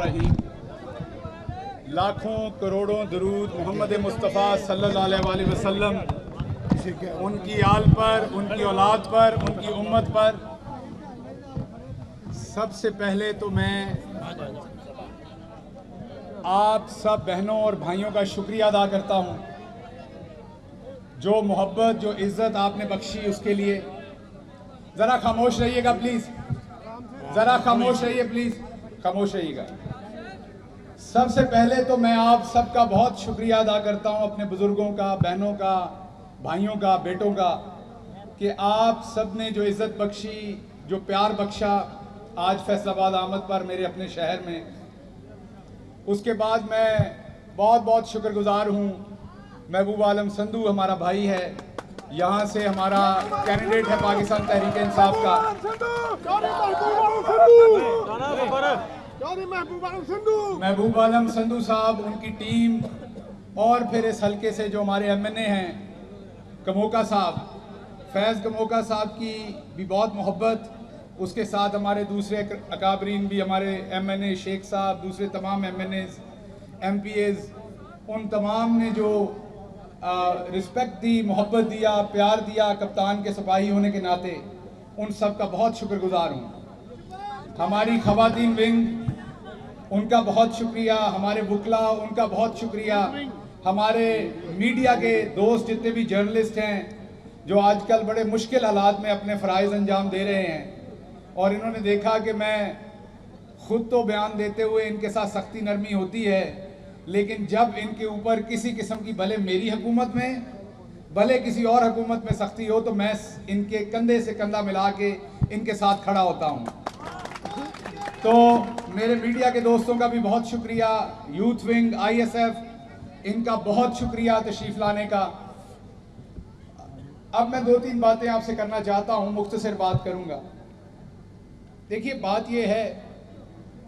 रहीम। लाखों करोड़ों दरूद मोहम्मद मुस्तफ़ा सल्लल्लाहु अलैहि वसल्लम, उनकी आल पर, उनकी औलाद पर, उनकी उम्मत पर। सबसे पहले तो मैं आप सब बहनों और भाइयों का शुक्रिया अदा करता हूँ, जो मोहब्बत, जो इज़्ज़त आपने बख्शी उसके लिए। ज़रा खामोश रहिएगा प्लीज़, ज़रा खामोश रहिए प्लीज़, खामोश रहिएगा। सबसे पहले तो मैं आप सबका बहुत शुक्रिया अदा करता हूँ, अपने बुज़ुर्गों का, बहनों का, भाइयों का, बेटों का, कि आप सब ने जो इज़्ज़त बख्शी, जो प्यार बख्शा आज फैसलाबाद आमद पर, मेरे अपने शहर में। उसके बाद मैं बहुत बहुत शुक्रगुजार हूँ। महबूब आलम संधू हमारा भाई है, यहाँ से हमारा कैंडिडेट है पाकिस्तान तहरीक इंसाफ का। महबूब आलम संधू साहब, उनकी टीम, और फिर इस हल्के से जो हमारे MNA हैं कमोका साहब, फैज़ कमोका साहब की भी बहुत मोहब्बत। उसके साथ हमारे दूसरे अकाबरीन भी, हमारे MNA शेख साहब, दूसरे तमाम MNAs, MPAs, उन तमाम ने जो रिस्पेक्ट दी, मोहब्बत दिया, प्यार दिया कप्तान के सिपाही होने के नाते, उन सब का बहुत शुक्रगुजार हूँ। हमारी ख़वातीन विंग, उनका बहुत शुक्रिया। हमारे वकला, उनका बहुत शुक्रिया। हमारे मीडिया के दोस्त जितने भी जर्नलिस्ट हैं, जो आजकल बड़े मुश्किल हालात में अपने फ़राइज़ अंजाम दे रहे हैं, और इन्होंने देखा कि मैं खुद तो बयान देते हुए इनके साथ सख्ती नरमी होती है, लेकिन जब इनके ऊपर किसी किस्म की, भले मेरी हुकूमत में, भले किसी और हुकूमत में सख्ती हो, तो मैं इनके कंधे से कंधा मिला के इनके साथ खड़ा होता हूँ। तो मेरे मीडिया के दोस्तों का भी बहुत शुक्रिया, यूथ विंग, ISF, इनका बहुत शुक्रिया तशरीफ़ लाने का। अब मैं 2-3 बातें आपसे करना चाहता हूँ, मुख्तसर बात करूँगा। देखिए, बात यह है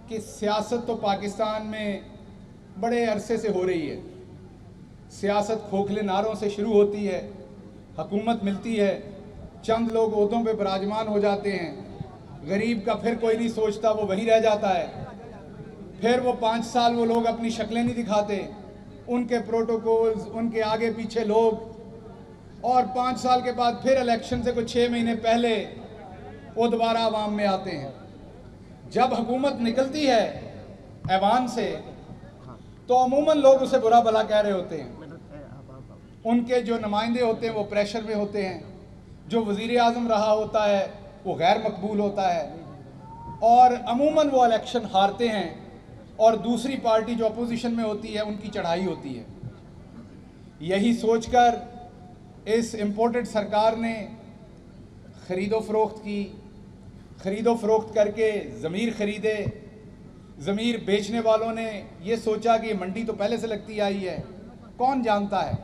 कि सियासत तो पाकिस्तान में बड़े अरसे से हो रही है। सियासत खोखले नारों से शुरू होती है, हुकूमत मिलती है, चंद लोग ओहदों पे विराजमान हो जाते हैं, गरीब का फिर कोई नहीं सोचता, वो वहीं रह जाता है। फिर वो 5 साल वो लोग अपनी शक्लें नहीं दिखाते, उनके प्रोटोकॉल्स, उनके आगे पीछे लोग, और 5 साल के बाद फिर इलेक्शन से कुछ 6 महीने पहले वो दोबारा आवाम में आते हैं। जब हुकूमत निकलती है ऐवान से, तो अमूमन लोग उसे बुरा भला कह रहे होते हैं। उनके जो नुमाइंदे होते हैं वो प्रेशर में होते हैं, जो वज़ीर आज़म रहा होता है वो गैर मकबूल होता है, और अमूमन वो इलेक्शन हारते हैं, और दूसरी पार्टी जो अपोजिशन में होती है उनकी चढ़ाई होती है। यही सोचकर इस इम्पोर्टेड सरकार ने ख़रीदो फ़रोख्त की, ख़रीदो फ़रोख्त करके ज़मीर ख़रीदे। ज़मीर बेचने वालों ने ये सोचा कि ये मंडी तो पहले से लगती आई है, कौन जानता है,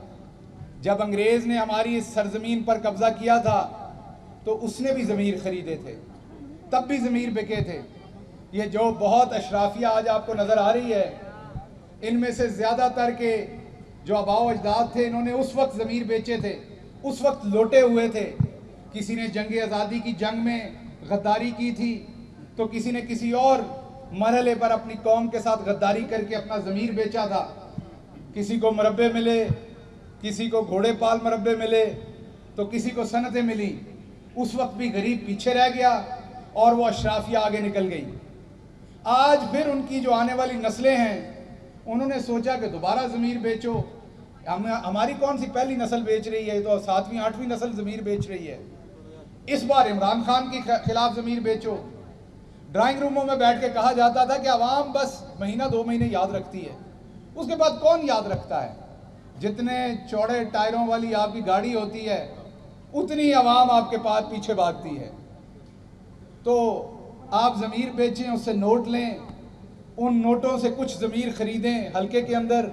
जब अंग्रेज़ ने हमारी इस सरज़मीन पर कब्ज़ा किया था तो उसने भी ज़मीर ख़रीदे थे, तब भी ज़मीर बिके थे। ये जो बहुत अशराफिया आज आपको नज़र आ रही है, इनमें से ज़्यादातर के जो आबाओ अजदाद थे, इन्होंने उस वक्त ज़मीर बेचे थे, उस वक्त लोटे हुए थे। किसी ने जंग आज़ादी की जंग में गद्दारी की थी, तो किसी ने किसी और मरहले पर अपनी कौम के साथ गद्दारी करके अपना ज़मीर बेचा था। किसी को मुरब्बे मिले, किसी को घोड़े पाल मुरब्बे मिले, तो किसी को सनतें मिली। उस वक्त भी गरीब पीछे रह गया और वो अशराफिया आगे निकल गई। आज फिर उनकी जो आने वाली नस्लें हैं, उन्होंने सोचा कि दोबारा ज़मीर बेचो। हमारी कौन सी पहली नस्ल बेच रही है, तो 7वीं 8वीं नस्ल ज़मीर बेच रही है। इस बार इमरान खान के खिलाफ ज़मीर बेचो। ड्राइंग रूमों में बैठ के कहा जाता था कि आवाम बस महीना 2 महीने याद रखती है, उसके बाद कौन याद रखता है। जितने चौड़े टायरों वाली आपकी गाड़ी होती है, उतनी आवाम आपके पास पीछे भागती है। तो आप ज़मीर बेचें, उससे नोट लें, उन नोटों से कुछ ज़मीर ख़रीदें, हल्के के अंदर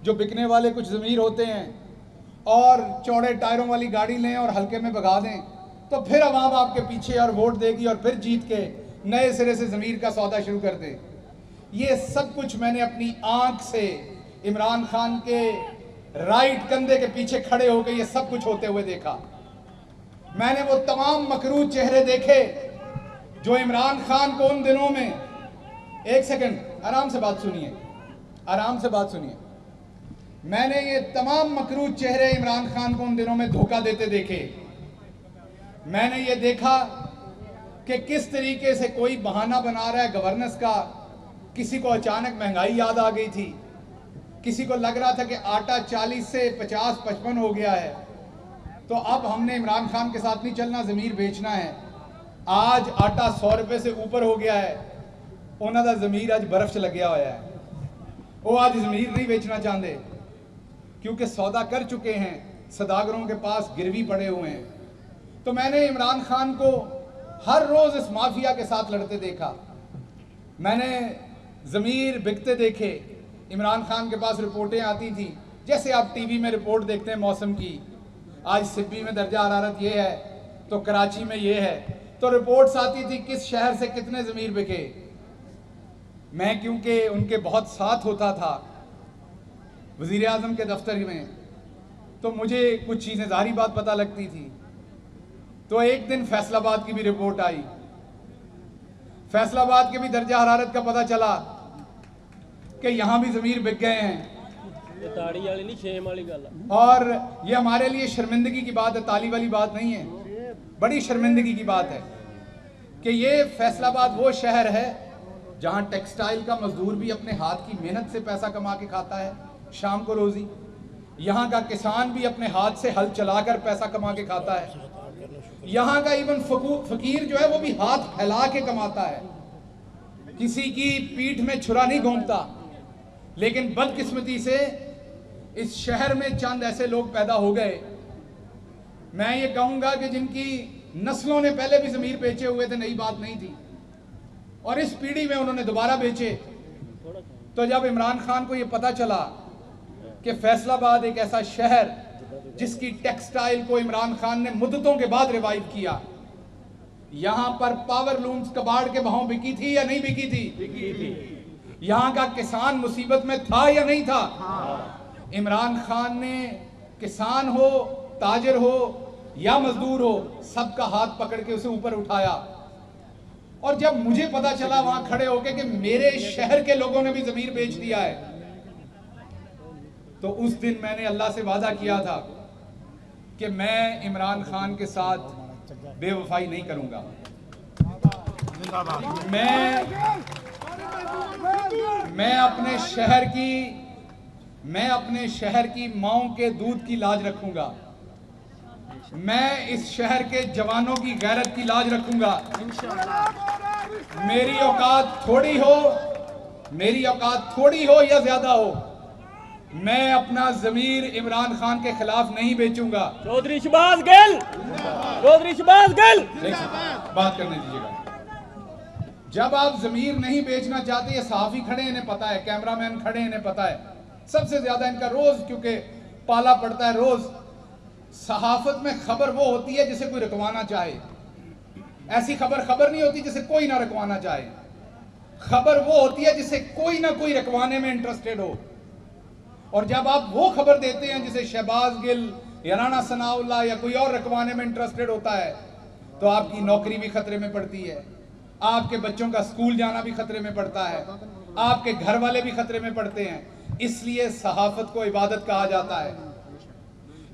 जो बिकने वाले कुछ ज़मीर होते हैं, और चौड़े टायरों वाली गाड़ी लें और हल्के में भगा दें, तो फिर आवाम आपके पीछे और वोट देगी, और फिर जीत के नए सिरे से ज़मीर का सौदा शुरू कर दे। ये सब कुछ मैंने अपनी आँख से इमरान खान के राइट कंधे के पीछे खड़े होकर ये सब कुछ होते हुए देखा। मैंने वो तमाम मकरूह चेहरे देखे जो इमरान खान को उन दिनों में एक सेकंड, आराम से बात सुनिए, आराम से बात सुनिए। मैंने ये तमाम मकरूज चेहरे इमरान खान को उन दिनों में धोखा देते देखे। मैंने ये देखा कि किस तरीके से कोई बहाना बना रहा है गवर्नेंस का। किसी को अचानक महंगाई याद आ गई थी, किसी को लग रहा था कि आटा 40 से 50-55 हो गया है, तो अब हमने इमरान खान के साथ नहीं चलना, ज़मीर बेचना है। आज आटा 100 रुपये से ऊपर हो गया है, उन्हों का ज़मीर अज बर्फ च लग्या होया है, वो आज ज़मीर नहीं बेचना चाहते क्योंकि सौदा कर चुके हैं, सदागरों के पास गिरवी पड़े हुए हैं। तो मैंने इमरान खान को हर रोज़ इस माफिया के साथ लड़ते देखा। मैंने ज़मीर बिकते देखे। इमरान खान के पास रिपोर्टें आती थी, जैसे आप टीवी में रिपोर्ट देखते हैं मौसम की, आज सिब्बी में दर्जा हरारत ये है तो कराची में ये है, तो रिपोर्ट्स आती थी किस शहर से कितने ज़मीर बिके। मैं क्योंकि उनके बहुत साथ होता था वज़ीर आज़म के दफ्तर में, तो मुझे कुछ चीज़ें ज़ाहिरी बात पता लगती थी। तो एक दिन फैसलाबाद की भी रिपोर्ट आई, फैसलाबाद के भी दर्जा हरारत का पता चला कि यहाँ भी ज़मीर बिक गए हैं। ताड़ी वाली नहीं, शेम वाली गल। और ये हमारे लिए शर्मिंदगी की बात है, ताली वाली बात नहीं है, बड़ी शर्मिंदगी की बात है कि ये फैसलाबाद वो शहर है जहाँ टेक्सटाइल का मजदूर भी अपने हाथ की मेहनत से पैसा कमा के खाता है शाम को रोज़ी। यहाँ का किसान भी अपने हाथ से हल चलाकर पैसा कमा के खाता है। यहाँ का इवन फकीर जो है वो भी हाथ फैला के कमाता है, किसी की पीठ में छुरा नहीं घूमता। लेकिन बदकिस्मती से इस शहर में चंद ऐसे लोग पैदा हो गए, मैं ये कहूँगा कि जिनकी नस्लों ने पहले भी ज़मीर बेचे हुए थे, नई बात नहीं थी, और इस पीढ़ी में उन्होंने दोबारा बेचे। तो जब इमरान खान को ये पता चला कि फैसलाबाद एक ऐसा शहर जिसकी टेक्सटाइल को इमरान खान ने मुद्दतों के बाद रिवाइव किया, यहाँ पर पावर लूम्स कबाड़ के भाव बिकी थी या नहीं बिकी थी? यहाँ का किसान मुसीबत में था या नहीं था? इमरान खान ने किसान हो, ताजिर हो या मजदूर हो, सबका हाथ पकड़ के उसे ऊपर उठाया। और जब मुझे पता चला वहां खड़े होके कि मेरे शहर के लोगों ने भी ज़मीर बेच दिया है, तो उस दिन मैंने अल्लाह से वादा किया था कि मैं इमरान खान के साथ बेवफाई नहीं करूंगा। मैं अपने शहर की माओं के दूध की लाज रखूंगा। मैं इस शहर के जवानों की गैरत की लाज रखूंगा। मेरी औकात थोड़ी हो या ज्यादा हो, मैं अपना ज़मीर इमरान खान के खिलाफ नहीं बेचूंगा। चौधरी शहबाज गिल, चौधरी शहबाज गिल, बात करने दीजिएगा। जब आप ज़मीर नहीं बेचना चाहते, ये सहाफ़ी खड़े इन्हें पता है, कैमरामैन खड़े इन्हें पता है, सबसे ज्यादा इनका रोज क्योंकि पाला पड़ता है रोज। सहाफत में खबर वो होती है जिसे कोई रखवाना चाहे, ऐसी खबर नहीं होती जिसे कोई ना रखवाना चाहे। खबर वो होती है जिसे कोई ना कोई रखवाने में इंटरेस्टेड हो। और जब आप वो खबर देते हैं जिसे शहबाज गिल या राणा सनाउल्लाह या कोई और रखवाने में इंटरेस्टेड होता है, तो आपकी नौकरी भी खतरे में पड़ती है, आपके बच्चों का स्कूल जाना भी खतरे में पड़ता है, आपके घर वाले भी खतरे में पड़ते हैं। इसलिए सहाफत को इबादत कहा जाता है।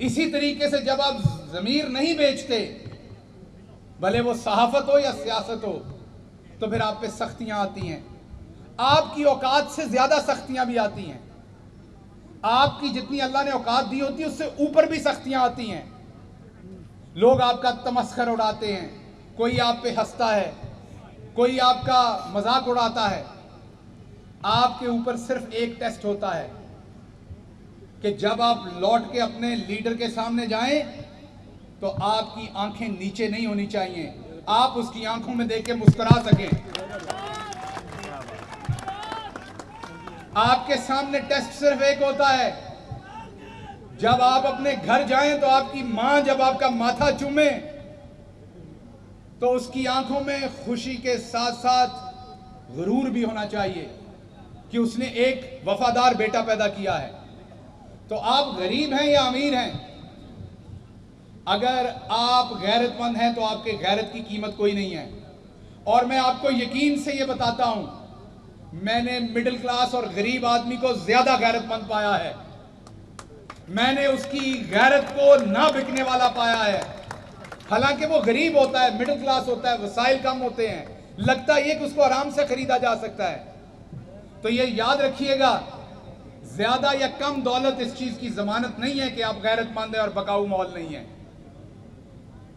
इसी तरीके से जब आप ज़मीर नहीं बेचते, भले वो सहाफत हो या सियासत हो, तो फिर आप पे सख्तियां आती हैं। आपकी औकात से ज्यादा सख्तियां भी आती हैं। आपकी जितनी अल्लाह ने औकात दी होती है उससे ऊपर भी सख्तियां आती हैं। लोग आपका तमस्खर उड़ाते हैं, कोई आप पे हंसता है, कोई आपका मजाक उड़ाता है। आपके ऊपर सिर्फ एक टेस्ट होता है कि जब आप लौट के अपने लीडर के सामने जाएं तो आपकी आंखें नीचे नहीं होनी चाहिए, आप उसकी आंखों में देख के मुस्कुरा सकें। आपके सामने टेस्ट सिर्फ एक होता है, जब आप अपने घर जाएं तो आपकी मां जब आपका माथा चूमे तो उसकी आंखों में खुशी के साथ साथ गुरूर भी होना चाहिए कि उसने एक वफादार बेटा पैदा किया है। तो आप गरीब हैं या अमीर हैं, अगर आप गैरतमंद हैं तो आपके गैरत की कीमत कोई नहीं है। और मैं आपको यकीन से ये बताता हूं मैंने मिडिल क्लास और गरीब आदमी को ज्यादा गैरतमंद पाया है। मैंने उसकी गैरत को ना बिकने वाला पाया है। हालांकि वो गरीब होता है, मिडिल क्लास होता है, वसाइल कम होते हैं, लगता है कि उसको आराम से खरीदा जा सकता है। तो ये याद रखिएगा, ज्यादा या कम दौलत इस चीज की जमानत नहीं है कि आप गैरतमंद है और बकाऊ मॉल नहीं है।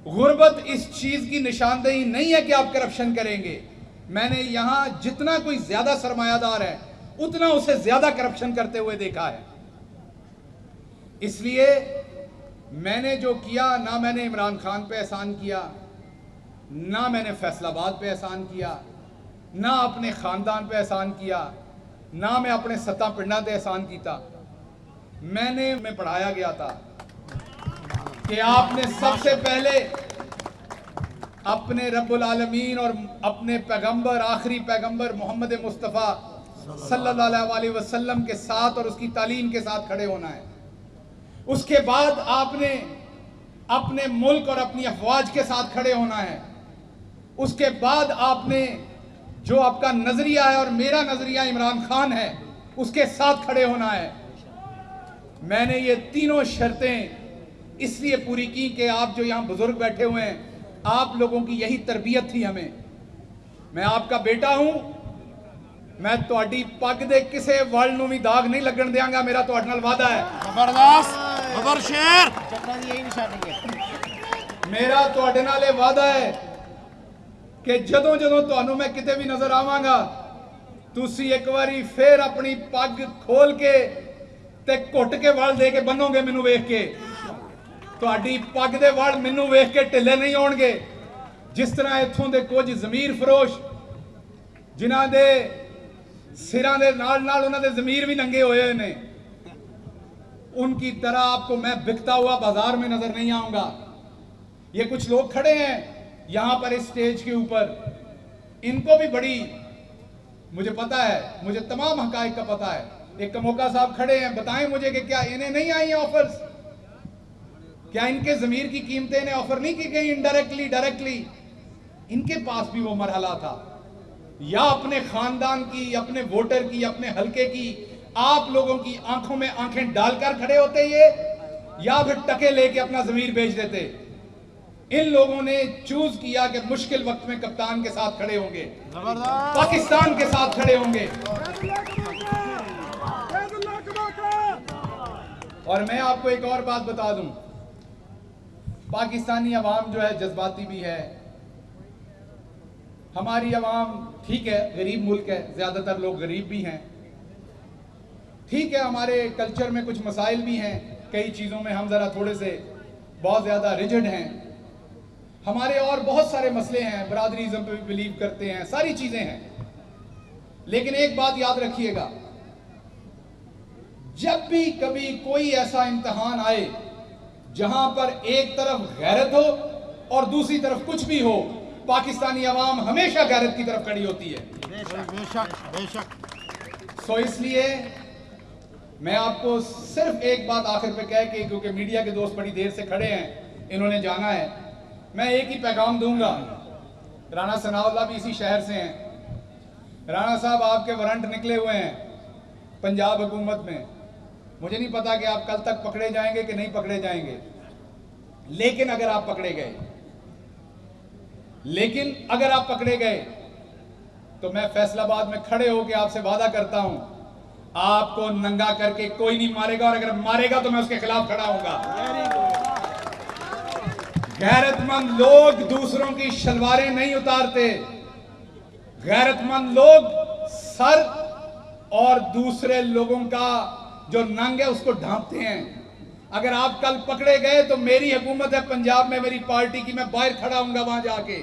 गुर्बत इस चीज की निशानदेही नहीं है कि आप करप्शन करेंगे। मैंने यहां जितना कोई ज्यादा सरमायादार है उतना उसे ज्यादा करप्शन करते हुए देखा है। इसलिए मैंने जो किया, ना मैंने इमरान खान पे एहसान किया, ना मैंने फैसलाबाद पे एहसान किया, ना अपने खानदान पे एहसान किया, ना मैं अपने सत्ता पिंडा पे एहसान किया। मैं पढ़ाया गया था कि आपने सबसे पहले अपने रब्बुल आलमीन और अपने पैगंबर, आखिरी पैगंबर मोहम्मद मुस्तफ़ा सल्लल्लाहु अलैहि वसल्लम के साथ और उसकी तालीम के साथ खड़े होना है। उसके बाद आपने अपने मुल्क और अपनी अफवाज के साथ खड़े होना है। उसके बाद आपने जो आपका नजरिया है, और मेरा नजरिया इमरान खान है, उसके साथ खड़े होना है। मैंने ये तीनों शर्तें इसलिए पूरी की कि आप जो यहां बुजुर्ग बैठे हुए हैं, आप लोगों की यही तरबियत थी हमें। मैं आपका बेटा हूं, मैं तुहाडी पग दे किसे वल नूं भी दाग नहीं लगन देंगा। मेरा तुहाडे नाल वादा है। जबरदस्त बबर शेर। मेरा तुहाडे नाल ये वादा है कि जदों जदों तुहानूं मैं किते भी नजर आवांगा, तुसी एक बारी फिर अपनी पग खोल के ते घुट के वल दे के बन्नोगे। मैनू वेख के तुहाडी पग दे वल मैनू वेख के ढिले नहीं होणगे। जिस तरह इत्थों दे कुछ जमीर फरोश जिन्हां दे सिरां दे नाल नाल उन्हां दे जमीर भी नंगे होए ने, उनकी तरह आपको मैं बिकता हुआ बाजार में नजर नहीं आऊंगा। ये कुछ लोग खड़े हैं यहां पर इस स्टेज के ऊपर, इनको भी बड़ी, मुझे पता है, मुझे तमाम हकायक का पता है। एक कमोका साहब खड़े हैं, बताएं मुझे कि क्या इन्हें नहीं आई ऑफर्स? क्या इनके जमीर की कीमतें इन्हें ऑफर नहीं की गई इनडायरेक्टली, डायरेक्टली? इनके पास भी वो मरहला था। या अपने खानदान की, अपने वोटर की, अपने हलके की, आप लोगों की आंखों में आंखें डालकर खड़े होते ये, या फिर टके लेके अपना जमीर बेच देते। इन लोगों ने चूज किया कि मुश्किल वक्त में कप्तान के साथ खड़े होंगे, पाकिस्तान के साथ खड़े होंगे। और मैं आपको एक और बात बता दूं, पाकिस्तानी अवाम जो है जज्बाती भी है। हमारी अवाम ठीक है, गरीब मुल्क है, ज्यादातर लोग गरीब भी हैं। ठीक है, हमारे कल्चर में कुछ मसाइल भी हैं, कई चीज़ों में हम ज़रा थोड़े से बहुत ज़्यादा रिजिड हैं। हमारे और बहुत सारे मसले हैं, बरादरीज़म पे भी बिलीव करते हैं, सारी चीज़ें हैं। लेकिन एक बात याद रखिएगा, जब भी कभी कोई ऐसा इम्तिहान आए जहां पर एक तरफ गैरत हो और दूसरी तरफ कुछ भी हो, पाकिस्तानी अवाम हमेशा गैरत की तरफ खड़ी होती है। बेशक बेशक। सो इसलिए मैं आपको सिर्फ एक बात आखिर पे कह के, क्योंकि मीडिया के दोस्त बड़ी देर से खड़े हैं, इन्होंने जाना है, मैं एक ही पैगाम दूंगा। राणा सनाउल्लाह भी इसी शहर से हैं। राणा साहब, आपके वारंट निकले हुए हैं पंजाब हुकूमत में। मुझे नहीं पता कि आप कल तक पकड़े जाएंगे कि नहीं पकड़े जाएंगे, लेकिन अगर आप पकड़े गए तो मैं फैसलाबाद में खड़े होकर आपसे वादा करता हूं, आपको नंगा करके कोई नहीं मारेगा, और अगर मारेगा तो मैं उसके खिलाफ खड़ा होऊंगा। गैरतमंद लोग दूसरों की शलवारें नहीं उतारते। गैरतमंद लोग सर और दूसरे लोगों का जो नंग है उसको ढांपते हैं। अगर आप कल पकड़े गए तो मेरी हुकूमत है पंजाब में, मेरी पार्टी की, मैं बाहर खड़ा हूंगा वहां जाके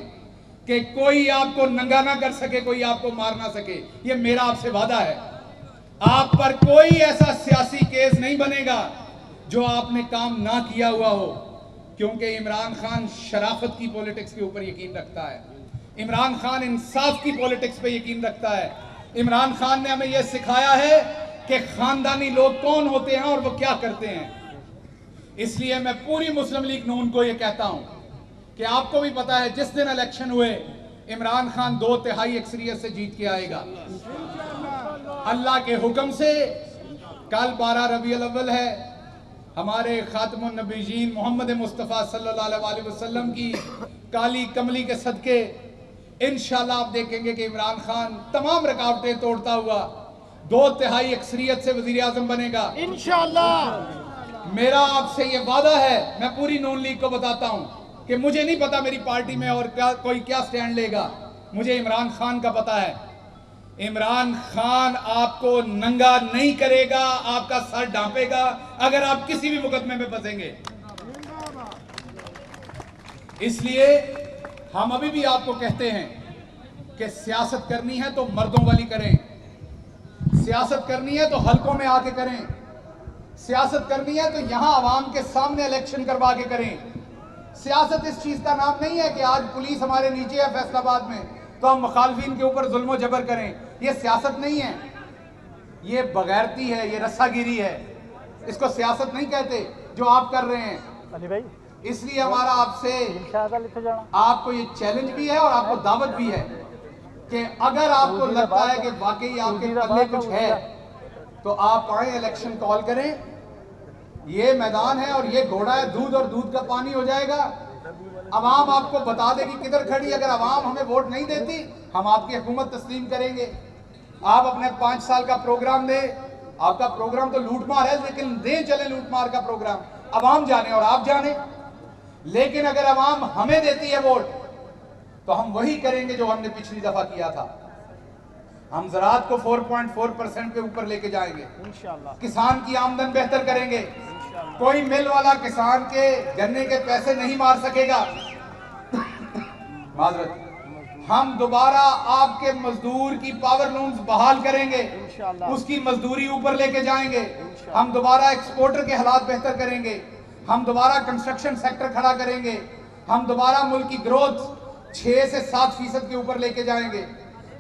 कि कोई आपको नंगा ना कर सके, कोई आपको मार ना सके। ये मेरा आपसे वादा है। आप पर कोई ऐसा सियासी केस नहीं बनेगा जो आपने काम ना किया हुआ हो, क्योंकि इमरान खान शराफत की पॉलिटिक्स के ऊपर यकीन रखता है। इमरान खान इंसाफ की पॉलिटिक्स पे यकीन रखता है। इमरान खान ने हमें यह सिखाया है कि खानदानी लोग कौन होते हैं और वो क्या करते हैं। इसलिए मैं पूरी मुस्लिम लीग नून को यह कहता हूं कि आपको भी पता है, जिस दिन इलेक्शन हुए इमरान खान 2/3 अक्सरियत से जीत के आएगा। अल्लाह के हुक्म से कल 12 रबीउल अव्वल है, हमारे खातमुन नबीयीन मोहम्मद मुस्तफ़ा सल्लल्लाहु अलैहि वसल्लम की काली कमली के सदके इंशाल्लाह आप देखेंगे कि इमरान खान तमाम रुकावटें तोड़ता हुआ 2/3 अक्सरियत से वज़ीर आज़म बनेगा इंशाल्लाह। मेरा आपसे ये वादा है, मैं पूरी नून लीग को बताता हूँ कि मुझे नहीं पता मेरी पार्टी में और कोई क्या स्टैंड लेगा, मुझे इमरान खान का पता है। इमरान खान आपको नंगा नहीं करेगा, आपका सर ढांपेगा अगर आप किसी भी मुकदमे में फंसेंगे। इसलिए हम अभी भी आपको कहते हैं कि सियासत करनी है तो मर्दों वाली करें, सियासत करनी है तो हलकों में आके करें, सियासत करनी है तो यहां आवाम के सामने इलेक्शन करवा के करें। सियासत इस चीज का नाम नहीं है कि आज पुलिस हमारे नीचे है फैसलाबाद में तो हम मुखालफिन के ऊपर जुल्म जबर करें, यह सियासत नहीं है, ये बगैरती है, ये रस्सागिरी है, इसको सियासत नहीं कहते जो आप कर रहे हैं। अली भाई, इसलिए हमारा आपसे आपको ये चैलेंज भी है और आपको दावत भी है कि अगर आपको लगता है कि वाकई आपके पल्ले कुछ है तो आप आए, इलेक्शन कॉल करें। ये मैदान है और ये घोड़ा है, दूध और दूध का पानी हो जाएगा। अवाम आपको बता देगी किधर खड़ी। अगर अवाम हमें वोट नहीं देती हम आपकी हुकूमत तस्लीम करेंगे। आप अपने 5 साल का प्रोग्राम दें, आपका प्रोग्राम तो लूटमार है लेकिन दे चले लूटमार का प्रोग्राम, अवाम जाने और आप जाने। लेकिन अगर अवाम हमें देती है वोट तो हम वही करेंगे जो हमने पिछली दफा किया था। हम ज़राअत को 4.4% के ऊपर लेके जाएंगे इंशाअल्लाह। किसान की आमदन बेहतर करेंगे, कोई मिल वाला किसान के गन्ने के पैसे नहीं मार सकेगा। माजरत, हम दोबारा आपके मजदूर की पावर लूम्स बहाल करेंगे, उसकी मजदूरी ऊपर लेके जाएंगे। हम दोबारा एक्सपोर्टर के हालात बेहतर करेंगे, हम दोबारा कंस्ट्रक्शन सेक्टर खड़ा करेंगे, हम दोबारा मुल्क की ग्रोथ 6 से 7% के ऊपर लेके जाएंगे।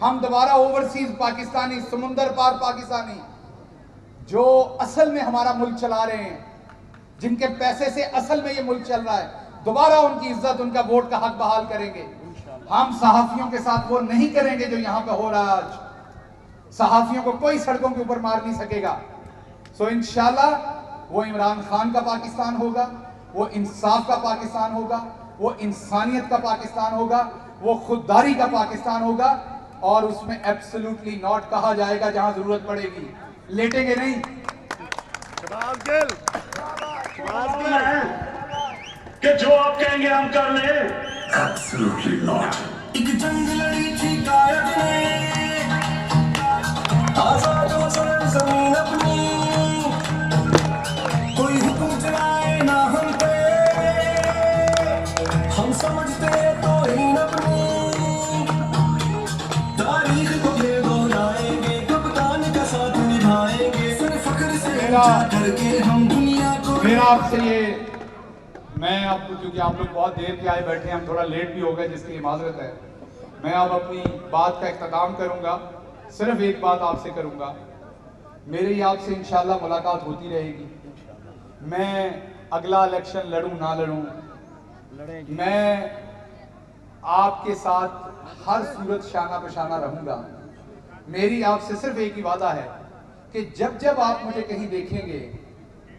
हम दोबारा ओवरसीज पाकिस्तानी, समुंदर पार पाकिस्तानी जो असल में हमारा मुल्क चला रहे हैं, जिनके पैसे से असल में ये मुल्क चल रहा है, दोबारा उनकी इज्जत, उनका वोट का हक बहाल करेंगे। हम सहाफियों के साथ वो नहीं करेंगे जो यहां पे हो रहा है आज। सहाफियों को कोई सड़कों के ऊपर मार नहीं सकेगा। सो इंशाल्लाह वो इमरान खान का पाकिस्तान होगा, वो इंसाफ का पाकिस्तान होगा, वो इंसानियत का पाकिस्तान होगा, वो खुददारी का पाकिस्तान होगा। और उसमें एब्सोल्युटली नॉट कहा जाएगा जहां जरूरत पड़ेगी, लेटेंगे नहीं। कि जो आप कहेंगे हम कर ले। Absolutely not. एक जंग लड़ी थी कायद ने, आजाद हो सरजमीन अपनी, कोई हुक्म चलाए ना हम पे, हम समझते तौहीन अपनी, तारीख को ये दोहराएंगे, कप्तान का साथ निभाएंगे, सिर्फ फख्र से करके हम दुनिया को। फिर आपसे ये मैं आपको, क्योंकि आप लोग बहुत देर के आए बैठे हैं, हम थोड़ा लेट भी हो गए जिसकी लिए माजरत है, मैं अब अपनी बात का इख्तिताम करूंगा। सिर्फ एक बात आपसे करूंगा, मेरी आपसे इंशाल्लाह मुलाकात होती रहेगी। मैं अगला इलेक्शन लड़ूं ना लड़ूं, मैं आपके साथ हर सूरत शाना बशाना रहूंगा। मेरी आपसे सिर्फ एक ही वादा है कि जब जब आप मुझे कहीं देखेंगे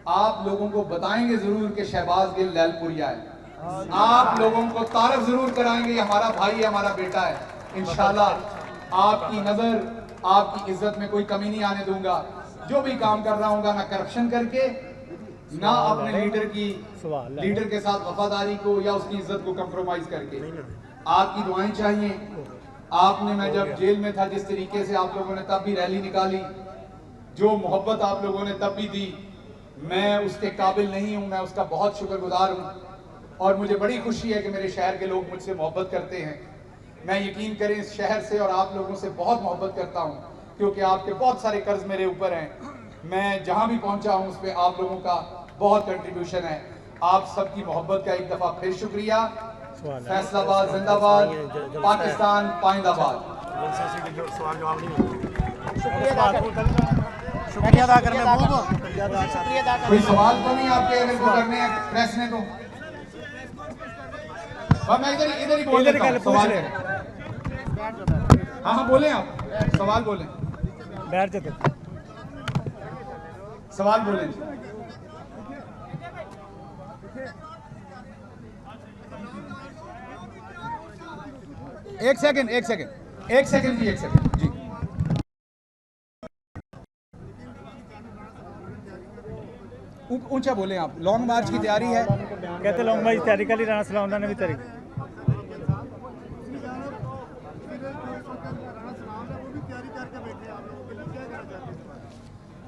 आप लोगों को बताएंगे जरूर कि शहबाज गिल लैलपुरिया है। आप लोगों को तारफ जरूर कराएंगे, हमारा भाई है, हमारा बेटा है। इंशाल्लाह आपकी नजर, आपकी इज्जत में कोई कमी नहीं आने दूंगा। जो भी काम कर रहा हूँ ना करप्शन करके, ना अपने लीडर के साथ वफादारी को या उसकी इज्जत को कंप्रोमाइज करके। आपकी दुआएं चाहिए। आपने, मैं जब जेल में था जिस तरीके से आप लोगों ने तब भी रैली निकाली, जो मोहब्बत आप लोगों ने तब भी दी, मैं उसके काबिल नहीं हूं, मैं उसका बहुत शुक्रगुजार हूं। और मुझे बड़ी खुशी है कि मेरे शहर के लोग मुझसे मोहब्बत करते हैं। मैं यकीन करें इस शहर से और आप लोगों से बहुत मोहब्बत करता हूं, क्योंकि आपके बहुत सारे कर्ज मेरे ऊपर हैं। मैं जहां भी पहुंचा हूं उस पर आप लोगों का बहुत कंट्रीब्यूशन है। आप सबकी मोहब्बत का एक दफा फिर शुक्रिया। फैसलाबाद जिंदाबाद, पाकिस्तान पाइंदाबाद। शुक्रिया अदा करने कोई सवाल तो नहीं आपके अगर को करने हैं प्रेस ने तो? मैं इधर ही बोल देता हूं, सवाल करें। हाँ बोलें, आप सवाल बोलें। बैठ जाते सवाल बोलें जी। एक सेकंड जी। ऊंचा बोले आप। लॉन्ग मार्च की तैयारी है। कहते लॉन्ग मार्च की तैयारी कर ली, राणा सलाउल्लाह ने भी तैयारी।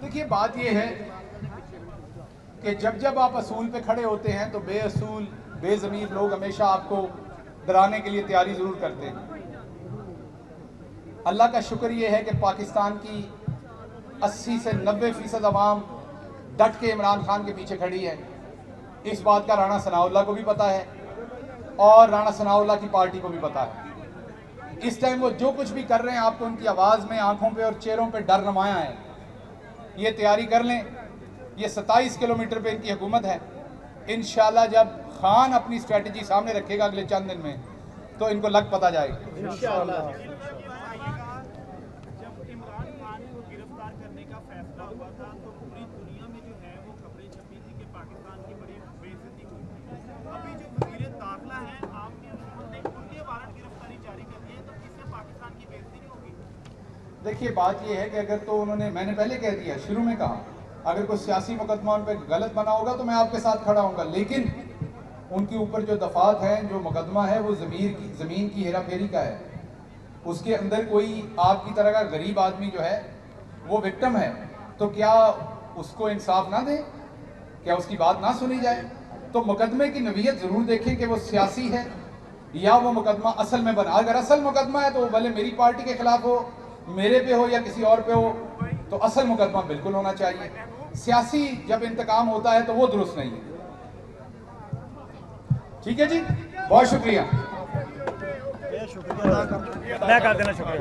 देखिए बात यह है कि जब आप असूल पे खड़े होते हैं तो बेअसूल बेज़मीर लोग हमेशा आपको डराने के लिए तैयारी ज़रूर करते हैं। अल्लाह का शुक्र ये है कि पाकिस्तान की 80 से 90% अवाम डट के इमरान खान के पीछे खड़ी है। इस बात का राणा सनाउल्लाह को भी पता है और राणा सनाउल्लाह की पार्टी को भी पता है। इस टाइम वो जो कुछ भी कर रहे हैं आपको उनकी आवाज़ में, आंखों पे और चेहरों पे डर नुमाया है। ये तैयारी कर लें। ये 27 किलोमीटर पे इनकी हुकूमत है। इंशाल्लाह जब खान अपनी स्ट्रेटजी सामने रखेगा अगले चंद दिन में तो इनको लग पता जाएगा। जब इमरान खान को गिरफ्तार करने का फैसला हुआ था तो पूरी दुनिया में जो है वो खबरें छपी थी कि पाकिस्तान की बड़ी बेइज्जती हुई। अभी जो वज़ीर दाखिला है आपके हुकूमत ने उनके वारंट गिरफ्तारी जारी कर दी है, तो इससे पाकिस्तान की बेइज्जती नहीं होगी? देखिए बात यह है कि अगर तो उन्होंने, मैंने पहले कह दिया, शुरू में कहा, अगर कोई सियासी मुकदमा उन पर गलत बना होगा तो मैं आपके साथ खड़ा होऊंगा, लेकिन उनके ऊपर जो दफात हैं, जो मुकदमा है वो ज़मीन की हेरा फेरी का है। उसके अंदर कोई आपकी तरह का गरीब आदमी जो है वो विक्टिम है, तो क्या उसको इंसाफ ना दे? क्या उसकी बात ना सुनी जाए? तो मुकदमे की नवीयत ज़रूर देखें कि वो सियासी है या वो मुकदमा असल में बना। अगर असल मुकदमा है तो भले मेरी पार्टी के खिलाफ हो, मेरे पे हो या किसी और पे हो, तो असल मुकदमा बिल्कुल होना चाहिए। सियासी जब इंतकाम होता है तो वो दुरुस्त नहीं है। ठीक है जी, बहुत शुक्रिया। मैं कर देना शुक्रिया।